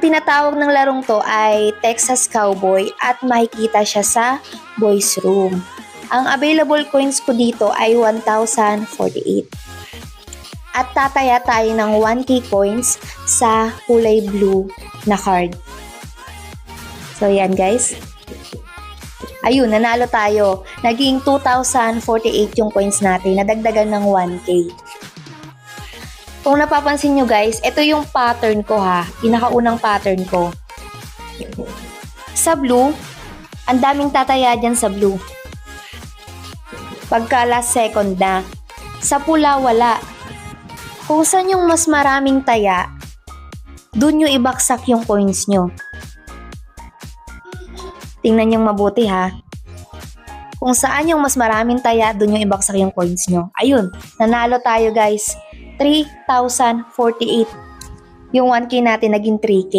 Tinatawag ng larong to ay Texas Cowboy at makikita siya sa boys room. Ang available coins ko dito ay 1,048. At tataya tayo ng 1K coins sa kulay blue na card. So yan guys. Ayun, nanalo tayo. Naging 2,048 yung coins natin. Nadagdagan ng 1K. Kung napapansin nyo guys, ito yung pattern ko ha. Pinakaunang pattern ko. Sa blue, ang daming tataya dyan sa blue. Pagka last second na. Sa pula, wala. Kung saan yung mas maraming taya, dun nyo ibaksak yung coins nyo. Tingnan nyo mabuti ha. Kung saan yung mas maraming taya, dun nyo ibaksak yung coins nyo. Ayun, nanalo tayo guys. 3,048. Yung 1K natin naging 3K.